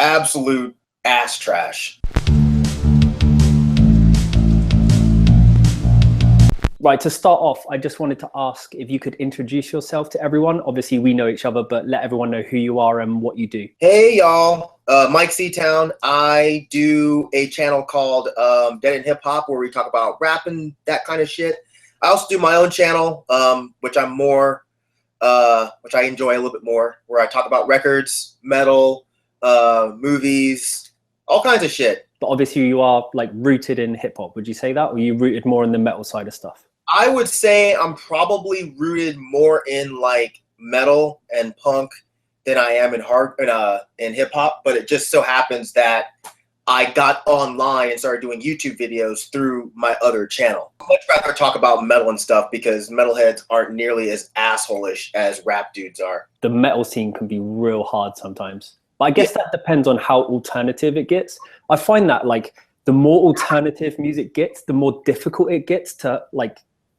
absolute ass trash. Right, to start off, I just wanted to ask if you could introduce yourself to everyone. Obviously, we know each other, but let everyone know who you are and what you do. Hey, y'all. Myke C-Town. I do a channel called Dead in Hip Hop where we talk about rap and that kind of shit. I also do my own channel, which I enjoy a little bit more, where I talk about records, metal, movies, all kinds of shit. But obviously, you are like rooted in hip hop. Would you say that, or are you rooted more in the metal side of stuff? I would say I'm probably rooted more in like metal and punk than I am in hip hop, but it just so happens that I got online and started doing YouTube videos through my other channel. I'd much rather talk about metal and stuff because metalheads aren't nearly as asshole-ish as rap dudes are. The metal scene can be real hard sometimes. But I guess that depends on how alternative it gets. I find that like the more alternative music gets, the more difficult it gets to like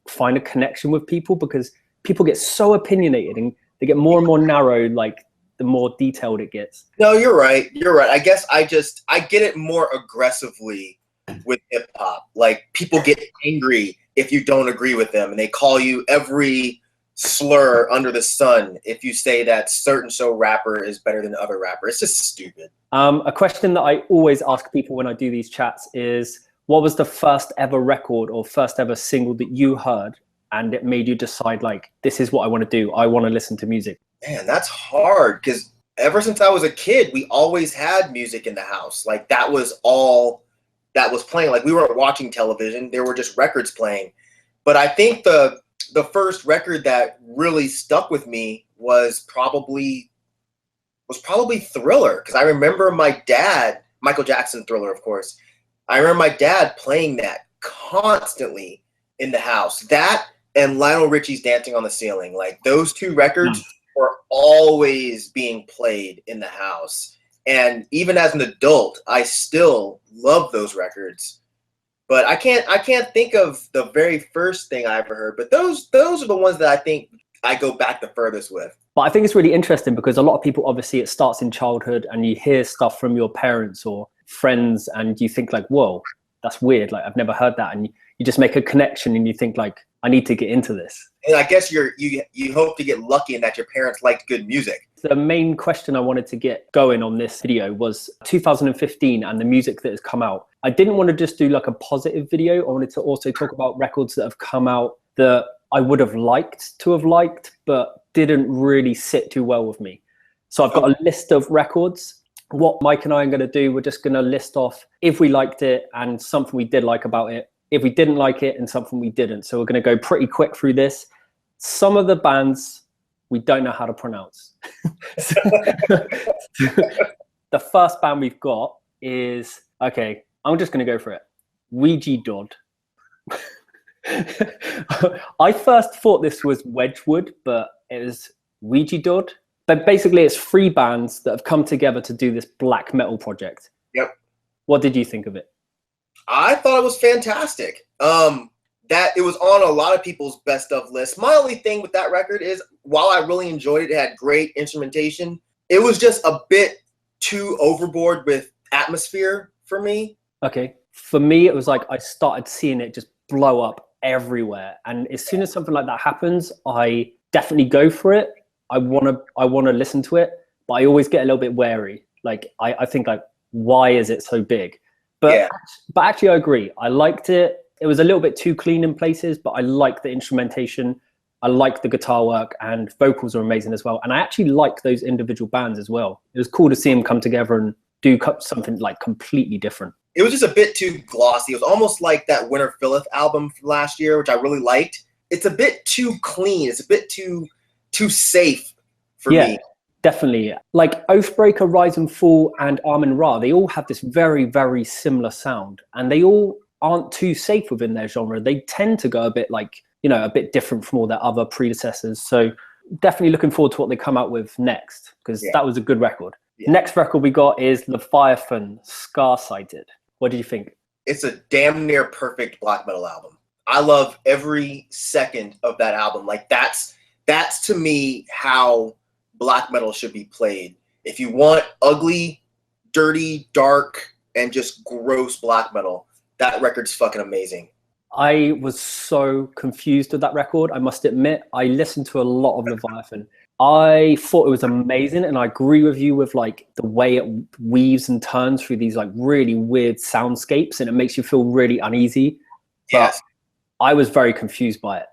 find a connection with people, because people get so opinionated and they get more and more narrow, like the more detailed it gets. No, you're right. You're right. I guess I get it more aggressively with hip hop. Like people get angry if you don't agree with them, and they call you every slur under the sun if you say that certain rapper is better than other rapper. It's just stupid. A question that I always ask people when I do these chats is, what was the first ever record or first ever single that you heard and it made you decide like, this is what I want to do, I want to listen to music? Man, that's hard, because ever since I was a kid, we always had music in the house. Like that was all that was playing. Like we weren't watching television, there were just records playing. But I think the first record that really stuck with me was probably Thriller, because I remember my dad, Michael Jackson Thriller, of course. I remember my dad playing that constantly in the house. That and Lionel Richie's Dancing on the Ceiling. Like those two records were always being played in the house. And even as an adult, I still love those records. But I can't think of the very first thing I ever heard. But those are the ones that I think I go back the furthest with. But I think it's really interesting because a lot of people, obviously it starts in childhood and you hear stuff from your parents or friends and you think like, whoa, that's weird. Like I've never heard that. And you just make a connection and you think like, I need to get into this. And I guess you hope to get lucky in that your parents liked good music. The main question I wanted to get going on this video was 2015 and the music that has come out. I didn't want to just do like a positive video. I wanted to also talk about records that have come out that I would have liked to have liked, but didn't really sit too well with me. So I've got a list of records. What Myke and I are going to do, we're just going to list off if we liked it and something we did like about it, if we didn't like it and something we didn't. So we're going to go pretty quick through this. Some of the bands we don't know how to pronounce. The first band we've got is, okay, I'm just going to go for it. Ouija Dodd. I first thought this was Wedgwood, but it was Ouija Dodd. But basically it's 3 bands that have come together to do this black metal project. Yep. What did you think of it? I thought it was fantastic. That it was on a lot of people's best of lists. My only thing with that record is, while I really enjoyed it, it had great instrumentation, it was just a bit too overboard with atmosphere for me. Okay. For me, it was like I started seeing it just blow up everywhere. And as soon as something like that happens, I definitely go for it. I want to listen to it, but I always get a little bit wary. Like I think like, why is it so big? But actually I agree. I liked it. It was a little bit too clean in places, but I like the instrumentation. I like the guitar work, and vocals are amazing as well. And I actually like those individual bands as well. It was cool to see them come together and do something like completely different. It was just a bit too glossy. It was almost like that Winter Filleth album from last year, which I really liked. It's a bit too clean. It's a bit too safe for me. Definitely. Like Oathbreaker, Rise and Fall, and Amun Ra, they all have this very, very similar sound, and they all aren't too safe within their genre. They tend to go a bit like, you know, a bit different from all their other predecessors. So definitely looking forward to what they come out with next, because that was a good record. Next record we got is Leviathan, Scar-Sighted. What did you think? It's a damn near perfect black metal album. I love every second of that album. Like that's to me how black metal should be played. If you want ugly dirty, dark, and just gross black metal. That record's fucking amazing. I was so confused with that record. I must admit, I listened to a lot of Leviathan. I thought it was amazing, and I agree with you with like the way it weaves and turns through these like really weird soundscapes, and it makes you feel really uneasy. Yes. But I was very confused by it.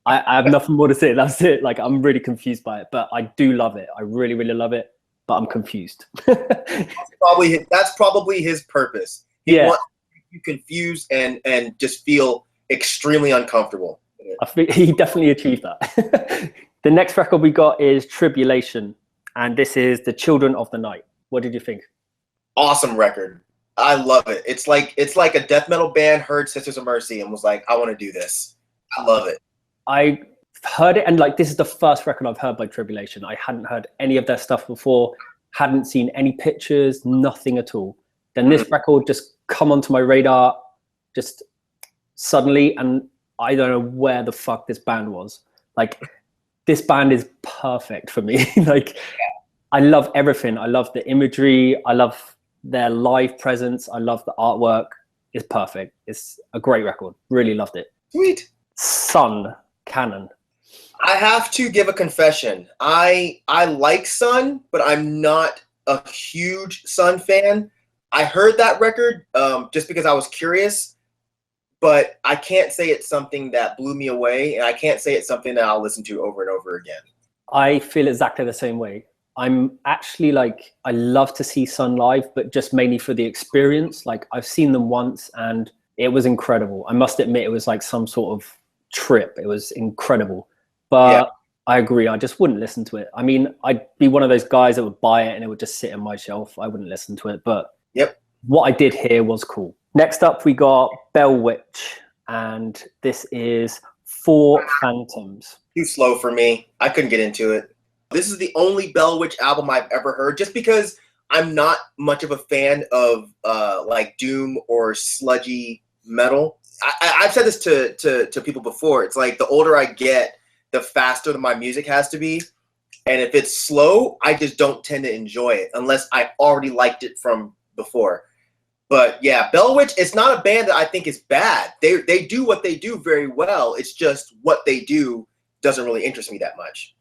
I have nothing more to say. That's it. Like, I'm really confused by it, but I do love it. I really, really love it, but I'm confused. That's probably his purpose. He wants you confused and just feel extremely uncomfortable. I think he definitely achieved that. The next record we got is Tribulation, and this is The Children of the Night. What did you think? Awesome record. I love it. It's like a death metal band heard Sisters of Mercy and was like, I want to do this. I love it. I heard it, and like, this is the first record I've heard by Tribulation. I hadn't heard any of their stuff before, hadn't seen any pictures, nothing at all. Then this record just come onto my radar just suddenly, and I don't know where the fuck this band was. Like, this band is perfect for me. Like, I love everything. I love the imagery. I love their live presence. I love the artwork. It's perfect. It's a great record. Really loved it. Sweet. Sun, Canon. I have to give a confession. I like Sun, but I'm not a huge Sun fan. I heard that record just because I was curious, but I can't say it's something that blew me away, and I can't say it's something that I'll listen to over and over again. I feel exactly the same way. I'm actually like, I love to see Sun live, but just mainly for the experience. Like, I've seen them once and it was incredible. I must admit, it was like some sort of trip. It was incredible. But I agree, I just wouldn't listen to it. I mean, I'd be one of those guys that would buy it and it would just sit on my shelf. I wouldn't listen to it, but what I did hear was cool. Next up, we got Bell Witch, and this is Four Phantoms. Too slow for me. I couldn't get into it. This is the only Bell Witch album I've ever heard, just because I'm not much of a fan of like doom or sludgy metal. I've said this to people before. It's like the older I get, the faster my music has to be. And if it's slow, I just don't tend to enjoy it unless I already liked it from before. But yeah, Bell Witch, it's not a band that I think is bad. They do what they do very well. It's just what they do doesn't really interest me that much.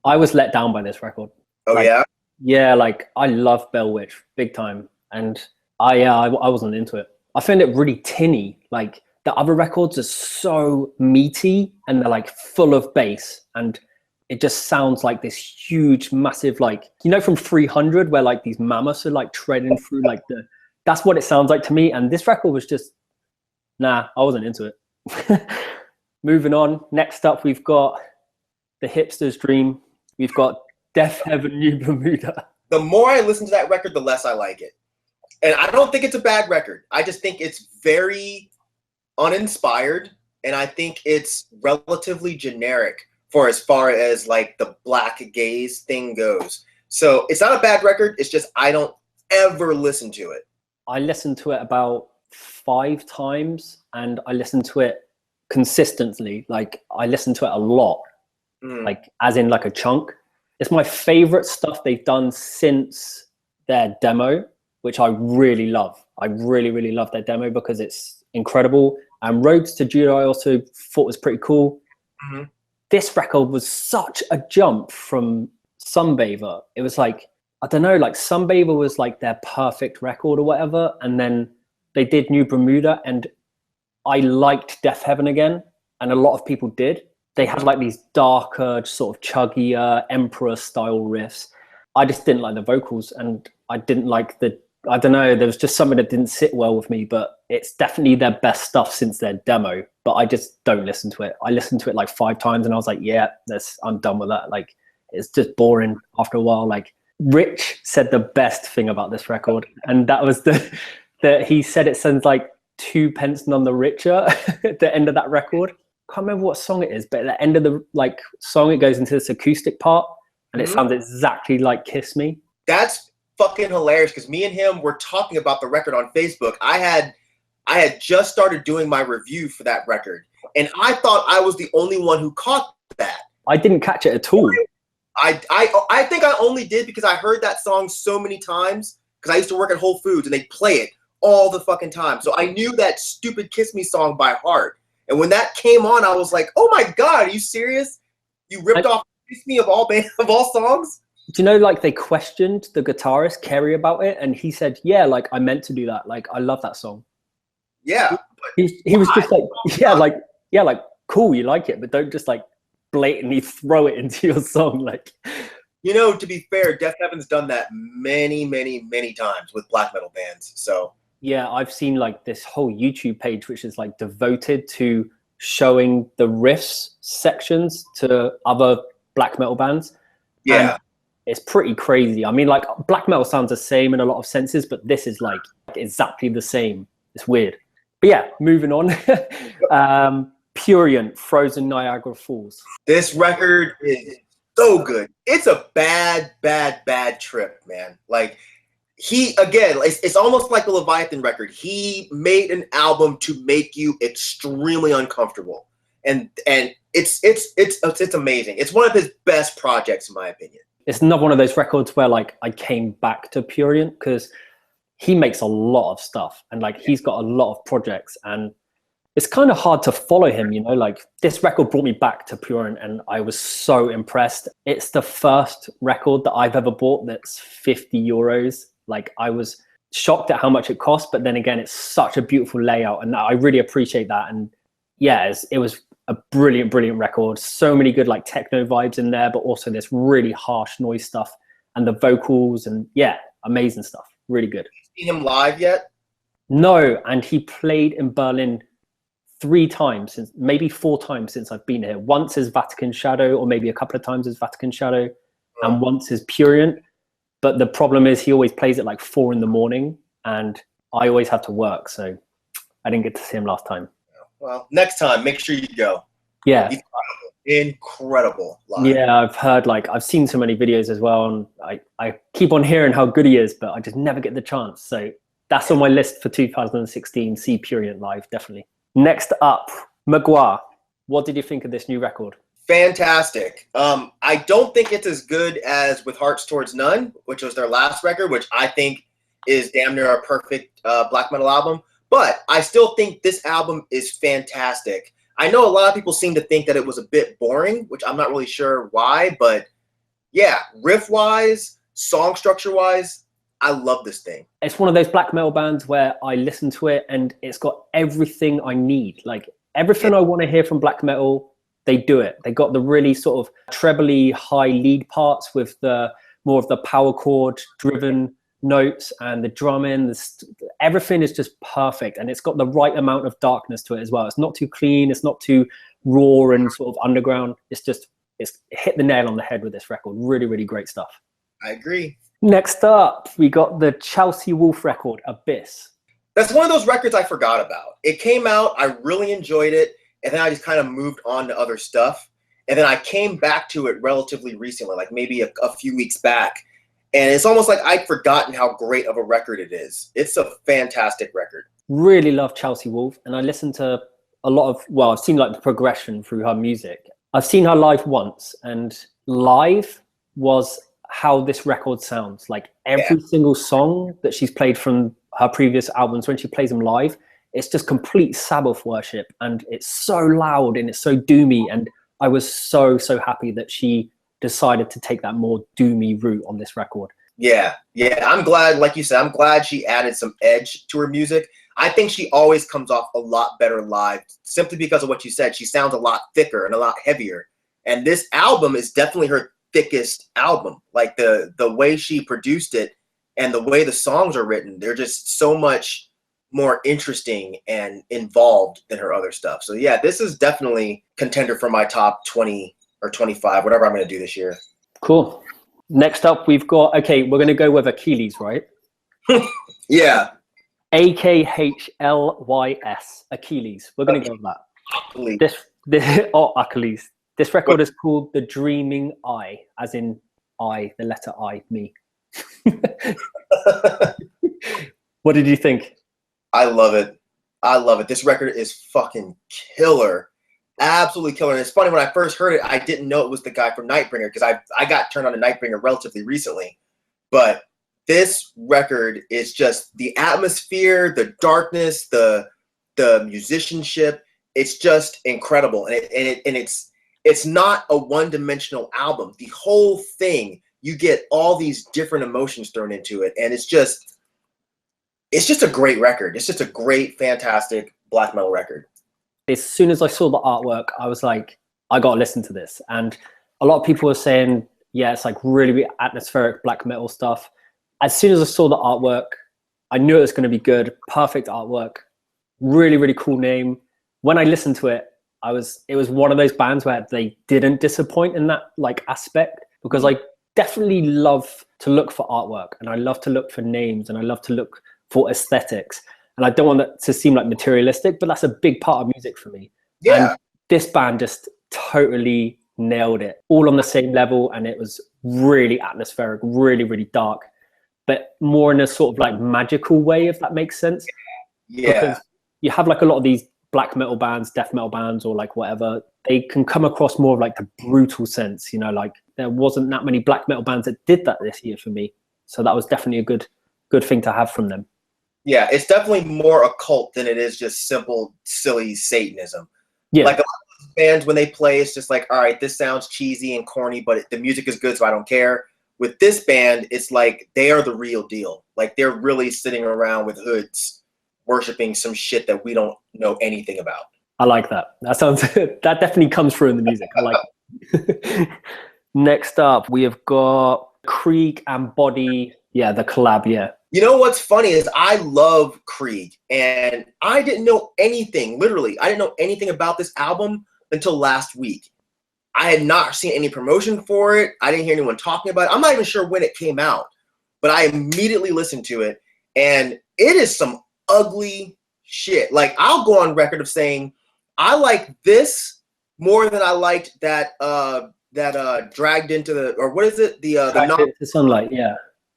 I was let down by this record. Oh, like, yeah? Yeah, like, I love Bell Witch big time. And I wasn't into it. I found it really tinny. Like, the other records are so meaty and they're like full of bass, and it just sounds like this huge, massive, like, you know, from 300 where like these mammoths are like treading through like that's what it sounds like to me. And this record was just, nah, I wasn't into it. Moving on. Next up, we've got The Hipster's Dream. We've got Death Heaven, New Bermuda. The more I listen to that record, the less I like it. And I don't think it's a bad record. I just think it's very uninspired, and I think it's relatively generic for as far as like the black gaze thing goes. So it's not a bad record. It's just I don't ever listen to it. I listened to it about 5 times, and I listened to it consistently. Like, I listened to it a lot, like as in like a chunk. It's my favorite stuff they've done since their demo, which I really love. I really, really love their demo because it's incredible. And Roads to Judah I also thought was pretty cool. This record was such a jump from Sunbather. It was like, I don't know, like Sunbather was like their perfect record or whatever. And then they did New Bermuda, and I liked Death Heaven again. And a lot of people did. They had like these darker, sort of chuggier, Emperor style riffs. I just didn't like the vocals, and I didn't like I don't know, there was just something that didn't sit well with me, but it's definitely their best stuff since their demo, but I just don't listen to it. I listened to it like 5 times and I was like, yeah, I'm done with that. Like, it's just boring after a while. Like, Rich said the best thing about this record, and that was that he said it sounds like 2 pence none the richer at the end of that record. Can't remember what song it is, but at the end of the like song, it goes into this acoustic part, and it sounds exactly like Kiss Me. That's fucking hilarious, because me and him were talking about the record on Facebook. I had just started doing my review for that record, and I thought I was the only one who caught that. I didn't catch it at all. I think I only did because I heard that song so many times because I used to work at Whole Foods and they play it all the fucking time. So I knew that stupid Kiss Me song by heart. And when that came on, I was like, oh my God, are you serious? You ripped off Kiss Me of all songs? Do you know, like, they questioned the guitarist Kerry about it, and he said, yeah, like, I meant to do that. Like, I love that song. Yeah. He was just like, yeah, like, cool, you like it, but don't just like blatantly throw it into your song. Like, you know, to be fair, Death Heaven's done that many, many, many times with black metal bands. So yeah, I've seen like this whole YouTube page which is like devoted to showing the riffs sections to other black metal bands. yeah. And it's pretty crazy. I mean, like, black metal sounds the same in a lot of senses, but this is like exactly the same. It's weird. But yeah, moving on. PRURIENT, Frozen Niagara Falls. This record is so good. It's a bad, bad, bad trip, man. Like, it's almost like the Leviathan record. He made an album to make you extremely uncomfortable. And it's amazing. It's one of his best projects, in my opinion. It's not one of those records where like I came back to PRURIENT, because he makes a lot of stuff and like he's got a lot of projects, and it's kind of hard to follow him, you know. Like, this record brought me back to PRURIENT and I was so impressed. It's the first record that I've ever bought that's 50 euros. Like, I was shocked at how much it cost, but then again, it's such a beautiful layout and I really appreciate that. And yeah, it was a brilliant, brilliant record. So many good like techno vibes in there, but also this really harsh noise stuff and the vocals, and yeah, amazing stuff. Really good. Seen him live yet? No, and he played in Berlin 3 times, maybe 4 times since I've been here. Once as Vatican Shadow, or maybe a couple of times as Vatican Shadow, and once as PRURIENT. But the problem is he always plays at like 4 in the morning and I always have to work, so I didn't get to see him last time. Well, next time, make sure you go. Yeah. Incredible live. Yeah, I've heard, like, I've seen so many videos as well, and I keep on hearing how good he is, but I just never get the chance. So that's on my list for 2016, see PRURIENT live, definitely. Next up, Magua. What did you think of this new record? Fantastic. I don't think it's as good as With Hearts Towards None, which was their last record, which I think is damn near a perfect black metal album. But I still think this album is fantastic. I know a lot of people seem to think that it was a bit boring, which I'm not really sure why. But yeah, riff-wise, song structure-wise, I love this thing. It's one of those black metal bands where I listen to it and it's got everything I need. Like, everything I want to hear from black metal, they do it. They got the really sort of trebly high lead parts with the more of the power chord driven notes and the drumming. Everything is just perfect, and it's got the right amount of darkness to it as well. It's not too clean, it's not too raw and sort of underground. It's hit the nail on the head with this record. Really, really great stuff. I agree. Next up, we got the Chelsea Wolfe record, Abyss. That's one of those records I forgot about. It came out, I really enjoyed it, and then I just kind of moved on to other stuff. And then I came back to it relatively recently, like maybe a few weeks back. And it's almost like I'd forgotten how great of a record it is. It's a fantastic record. Really love Chelsea Wolfe. And I listened to a lot of, well, I've seen like the progression through her music. I've seen her live once, and live was how this record sounds. Like, every single song that she's played from her previous albums, when she plays them live, it's just complete Sabbath worship, and it's so loud and it's so doomy. And I was so happy that she decided to take that more doomy route on this record. Yeah, I'm glad, like you said, I'm glad she added some edge to her music. I think she always comes off a lot better live, simply because of what you said. She sounds a lot thicker and a lot heavier. And this album is definitely her thickest album. Like, the way she produced it and the way the songs are written, they're just so much more interesting and involved than her other stuff. So yeah, this is definitely contender for my top 20 or 25, whatever I'm going to do this year. Cool. Next up, we've got, okay, we're going to go with Achilles, right? Yeah. Aklys. Achilles. We're going to go with that. Achilles. This record is called The Dreaming I, as in I, the letter I, me. What did you think? I love it. I love it. This record is fucking killer. Absolutely killer. And it's funny, when I first heard it, I didn't know it was the guy from Nightbringer, because I got turned on to Nightbringer relatively recently. But this record is just the atmosphere, the darkness, the musicianship. It's just incredible, and it's not a one-dimensional album. The whole thing, you get all these different emotions thrown into it, and it's just a great record. It's just a great, fantastic black metal record. As soon as I saw the artwork, I was like, I gotta listen to this. And a lot of people were saying, yeah, it's like really atmospheric black metal stuff. As soon as I saw the artwork, I knew it was going to be good. Perfect artwork, really, really cool name. When I listened to it, it was one of those bands where they didn't disappoint in that like aspect, because I definitely love to look for artwork, and I love to look for names, and I love to look for aesthetics. And I don't want that to seem like materialistic, but that's a big part of music for me. Yeah. And this band just totally nailed it, all on the same level. And it was really atmospheric, really, really dark, but more in a sort of like magical way, if that makes sense. Yeah. Because you have like a lot of these black metal bands, death metal bands, or like whatever, they can come across more of like the brutal sense, you know, like there wasn't that many black metal bands that did that this year for me. So that was definitely a good thing to have from them. Yeah, it's definitely more occult than it is just simple, silly Satanism. Yeah. Like a lot of bands, when they play, it's just like, all right, this sounds cheesy and corny, but the music is good, so I don't care. With this band, it's like they are the real deal. Like they're really sitting around with hoods, worshiping some shit that we don't know anything about. I like that. That sounds that definitely comes through in the music. I like it. Next up, we have got Krieg and Body. Yeah, the collab. Yeah. You know what's funny is I love Krieg, and I didn't know anything, literally, I didn't know anything about this album until last week. I had not seen any promotion for it. I didn't hear anyone talking about it. I'm not even sure when it came out, but I immediately listened to it, and it is some ugly shit. Like, I'll go on record of saying I like this more than I liked that Dragged Into the, or what is it? Dragged Into Sunlight, yeah.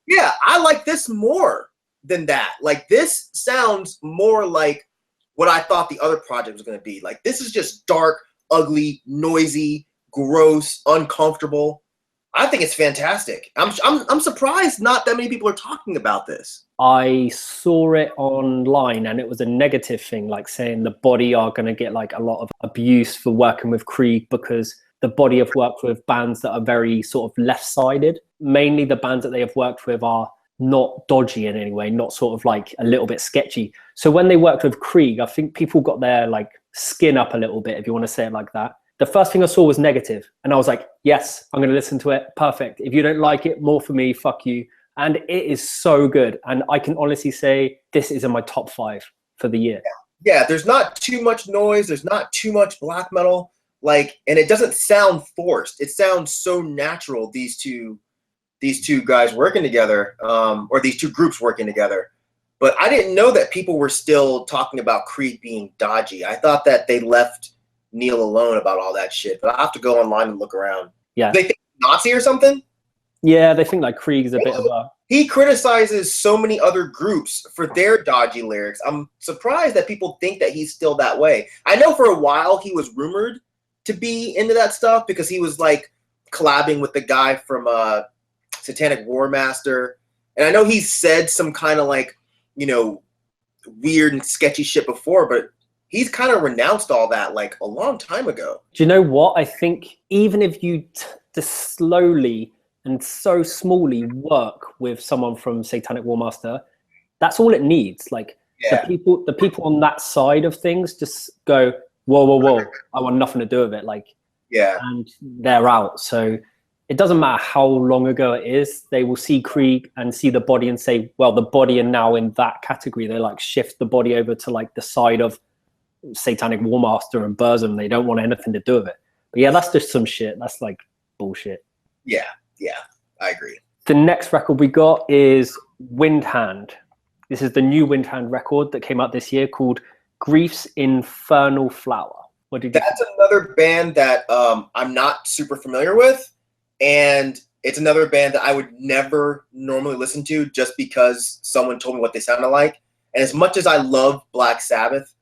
Yeah, I like this more than that. Like, this sounds more like what I thought the other project was going to be. Like, this is just dark, ugly, noisy, gross, uncomfortable. I think it's fantastic. I'm surprised not that many people are talking about this. I saw it online, and it was a negative thing, like saying the Body are going to get like a lot of abuse for working with Krieg, because the Body have worked with bands that are very sort of left-sided. Mainly the bands that they have worked with are not dodgy in any way, not sort of like a little bit sketchy. So when they worked with Krieg, I think people got their like skin up a little bit, if you want to say it like that. The first thing I saw was negative, and I was like, yes, I'm going to listen to it. Perfect. If you don't like it, more for me, fuck you. And it is so good. And I can honestly say this is in my top 5 for the year. Yeah, there's not too much noise. There's not too much black metal. Like, and it doesn't sound forced. It sounds so natural, these two guys working together, or these two groups working together. But I didn't know that people were still talking about Krieg being dodgy. I thought that they left Neil alone about all that shit. But I have to go online and look around. Yeah. They think Nazi or something? Yeah, they think like Krieg is a bit of a... He criticizes so many other groups for their dodgy lyrics. I'm surprised that people think that he's still that way. I know for a while he was rumored to be into that stuff, because he was like collabing with the guy from Satanic War Master. And I know he said some kind of like, you know, weird and sketchy shit before, but he's kind of renounced all that like a long time ago. Do you know what? I think even if you just slowly and so smallly work with someone from Satanic War Master, that's all it needs. Like, yeah. the people on that side of things just go, whoa, whoa, whoa, I want nothing to do with it. Like, yeah, and they're out. So it doesn't matter how long ago it is, they will see Krieg and see the Body and say, well, the Body are now in that category. They like shift the Body over to like the side of Satanic War Master and Burzum. They don't want anything to do with it. But yeah, that's just some shit. That's like bullshit. Yeah, I agree. The next record we got is Windhand. This is the new Windhand record that came out this year called Grief's Infernal Flower. What did you That's another band that I'm not super familiar with, and it's another band that I would never normally listen to just because someone told me what they sounded like. And as much as I love Black Sabbath,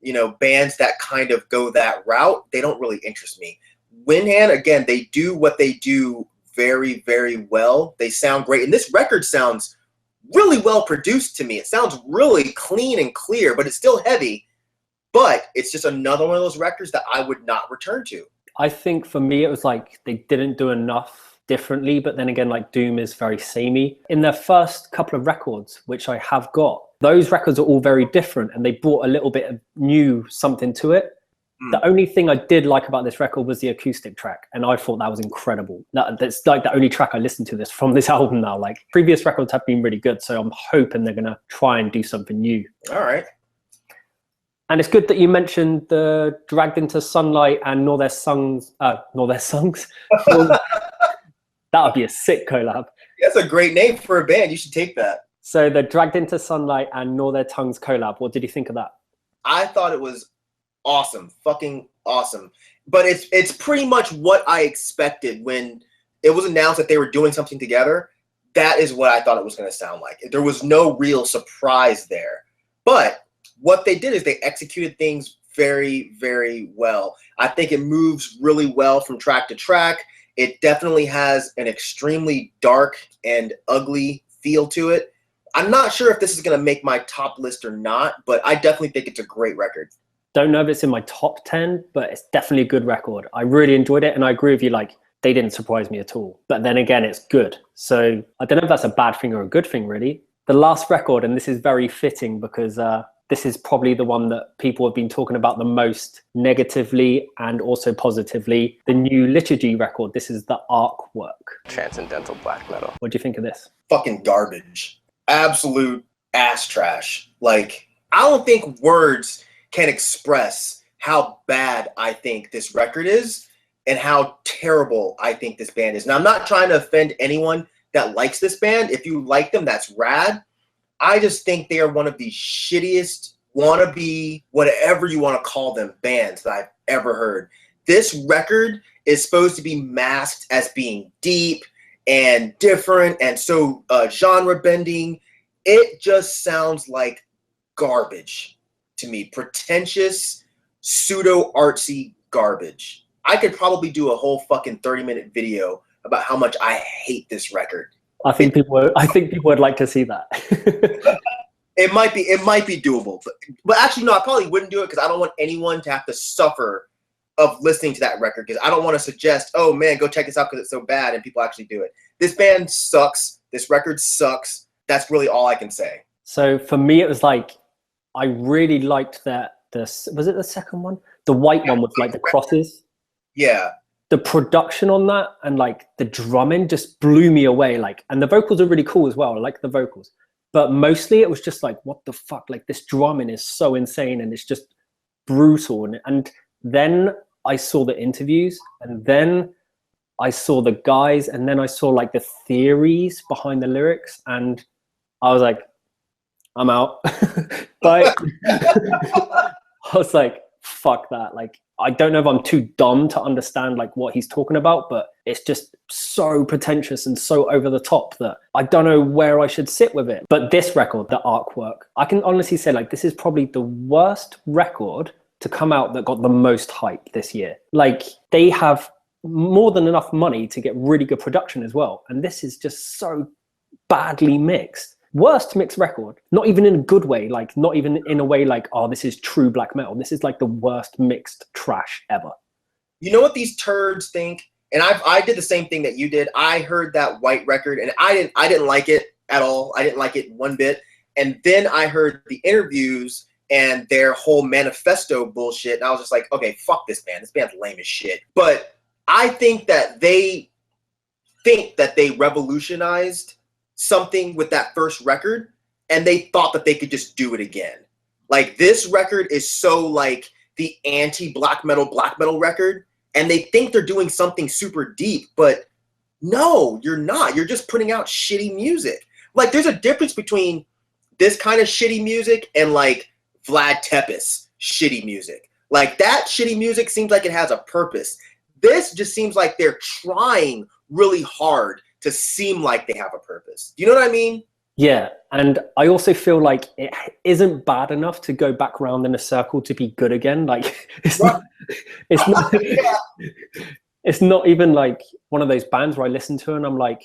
you know, bands that kind of go that route, they don't really interest me. Windhand, again, they do what they do very, very well. They sound great. And this record sounds really well produced to me. It sounds really clean and clear, but it's still heavy. But it's just another one of those records that I would not return to. I think for me, it was like they didn't do enough differently. But then again, like Doom is very samey. In their first couple of records, which I have got, those records are all very different and they brought a little bit of new something to it. The only thing I did like about this record was the acoustic track, and I thought that was incredible. That's like the only track I listened to from this album now. Like previous records have been really good, so I'm hoping they're gonna try and do something new. All right. And it's good that you mentioned the Dragged Into Sunlight and Nor Their Songs. That would be a sick collab. That's a great name for a band. You should take that. So the Dragged Into Sunlight and Nor Their Tongues collab. What did you think of that? I thought it was awesome, fucking awesome. But it's pretty much what I expected when it was announced that they were doing something together. That is what I thought it was going to sound like. There was no real surprise there. But what they did is they executed things very, very well. I think it moves really well from track to track. It definitely has an extremely dark and ugly feel to it. I'm not sure if this is going to make my top list or not, but I definitely think it's a great record. Don't know if it's in my top 10, but it's definitely a good record. I really enjoyed it, and I agree with you, like, they didn't surprise me at all. But then again, it's good. So I don't know if that's a bad thing or a good thing, really. The last record, and this is very fitting because this is probably the one that people have been talking about the most negatively and also positively. The new Liturgy record, this is the Artwork. Transcendental black metal. What do you think of this? Fucking garbage. Absolute ass trash. Like, I don't think words can express how bad I think this record is and how terrible I think this band is. Now, I'm not trying to offend anyone that likes this band. If you like them, that's rad. I just think they are one of the shittiest wannabe, whatever you want to call them, bands that I've ever heard. This record is supposed to be masked as being deep and different and so genre bending. It just sounds like garbage to me. Pretentious, pseudo artsy garbage. I could probably do a whole fucking 30-minute video about how much I hate this record. I think people would like to see that. It might be doable, but actually no, I probably wouldn't do it because I don't want anyone to have to suffer of listening to that record, because I don't want to suggest, oh man, go check this out because it's so bad, and people actually do it. This band sucks. This record sucks. That's really all I can say. So for me, it was like, I really liked that. Was it the second one? The white one with like the crosses. Yeah. The production on that and like the drumming just blew me away. Like, and the vocals are really cool as well. I like the vocals, but mostly it was just like, what the fuck? Like, this drumming is so insane and it's just brutal. And then I saw the interviews, and then I saw the guys, and then I saw like the theories behind the lyrics, and I was like, I'm out. But I was like, fuck that. Like, I don't know if I'm too dumb to understand like what he's talking about, but it's just so pretentious and so over the top that I don't know where I should sit with it. But this record, the Artwork, I can honestly say like this is probably the worst record to come out that got the most hype this year. Like, they have more than enough money to get really good production as well. And this is just so badly mixed. Worst mixed record, not even in a good way, like not even in a way like, oh, this is true black metal. This is like the worst mixed trash ever. You know what these turds think? And I did the same thing that you did. I heard that white record and I didn't like it at all. I didn't like it one bit. And then I heard the interviews and their whole manifesto bullshit. And I was just like, okay, fuck this band. This band's lame as shit. But I think that they revolutionized something with that first record, and they thought that they could just do it again. Like, this record is so like the anti-black metal record, and they think they're doing something super deep, but no, you're not. You're just putting out shitty music. Like, there's a difference between this kind of shitty music and like Vlad Tepes shitty music. Like, that shitty music seems like it has a purpose. This just seems like they're trying really hard to seem like they have a purpose. Do you know what I mean? Yeah, and I also feel like it isn't bad enough to go back around in a circle to be good again. Like it's not, it's not even like one of those bands where I listen to and I'm like,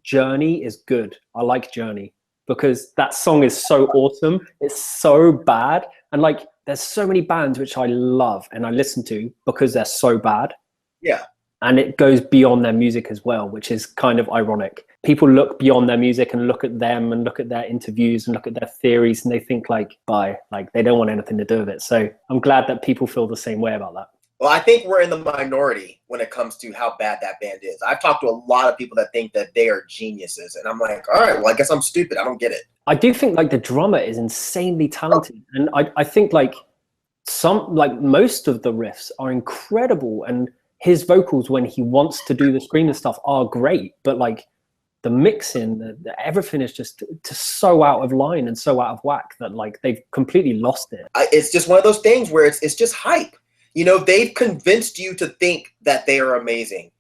Journey is good. I like Journey because that song is so awesome. It's so bad, and like there's so many bands which I love and I listen to because they're so bad. Yeah. And it goes beyond their music as well, which is kind of ironic. People look beyond their music and look at them and look at their interviews and look at their theories, and they think like, bye, like they don't want anything to do with it. So I'm glad that people feel the same way about that. Well, I think we're in the minority when it comes to how bad that band is. I've talked to a lot of people that think that they are geniuses, and I'm like, all right, well, I guess I'm stupid. I don't get it. I do think like the drummer is insanely talented, and I think like most of the riffs are incredible, and his vocals when he wants to do the scream and stuff are great, but like the mixing, everything is just so out of line and so out of whack that like they've completely lost it. It's just one of those things where it's just hype. You know, they've convinced you to think that they are amazing.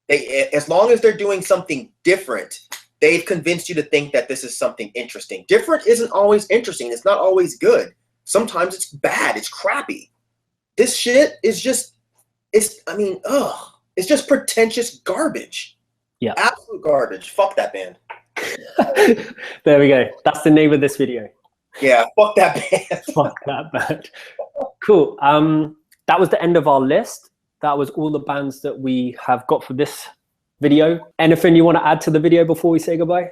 As long as they're doing something different, they've convinced you to think that this is something interesting. Different isn't always interesting. It's not always good. Sometimes it's bad. It's crappy. This shit is just, it's just pretentious garbage. Yeah. Absolute garbage. Fuck that band. There we go. That's the name of this video. Yeah, fuck that band. Fuck that band. Cool. That was the end of our list. That was all the bands that we have got for this video. Anything you want to add to the video before we say goodbye?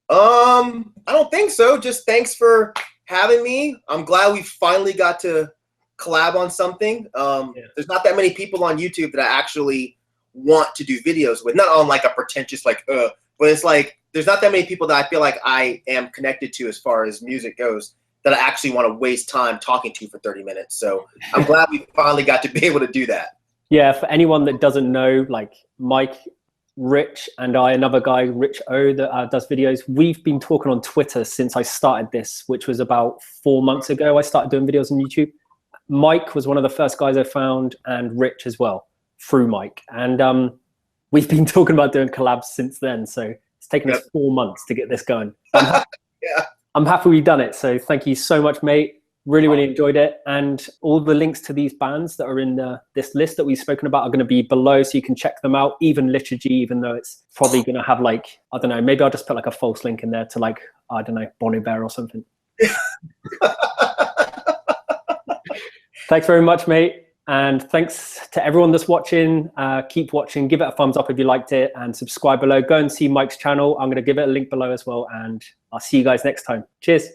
I don't think so. Just thanks for having me. I'm glad we finally got to collab on something. There's not that many people on YouTube that I actually want to do videos with. Not on like a pretentious but it's like there's not that many people that I feel like I am connected to as far as music goes that I actually want to waste time talking to for 30 minutes. So I'm glad we finally got to be able to do that. Yeah, for anyone that doesn't know, like Myke, Rich, and I, another guy, Rich O, that does videos, we've been talking on Twitter since I started this, which was about 4 months ago. I started doing videos on YouTube. Myke was one of the first guys I found, and Rich as well, through Myke. And we've been talking about doing collabs since then. So it's taken us 4 months to get this going. I'm happy we've done it. So thank you so much, mate. Really, really enjoyed it. And all the links to these bands that are in this list that we've spoken about are going to be below, so you can check them out. Even Liturgy, even though it's probably going to have like, I don't know, maybe I'll just put like a false link in there to like, I don't know, Bon Iver or something. Thanks very much, mate. And thanks to everyone that's watching. Keep watching. Give it a thumbs up if you liked it, and subscribe below. Go and see Myke's channel. I'm going to give it a link below as well. And I'll see you guys next time. Cheers.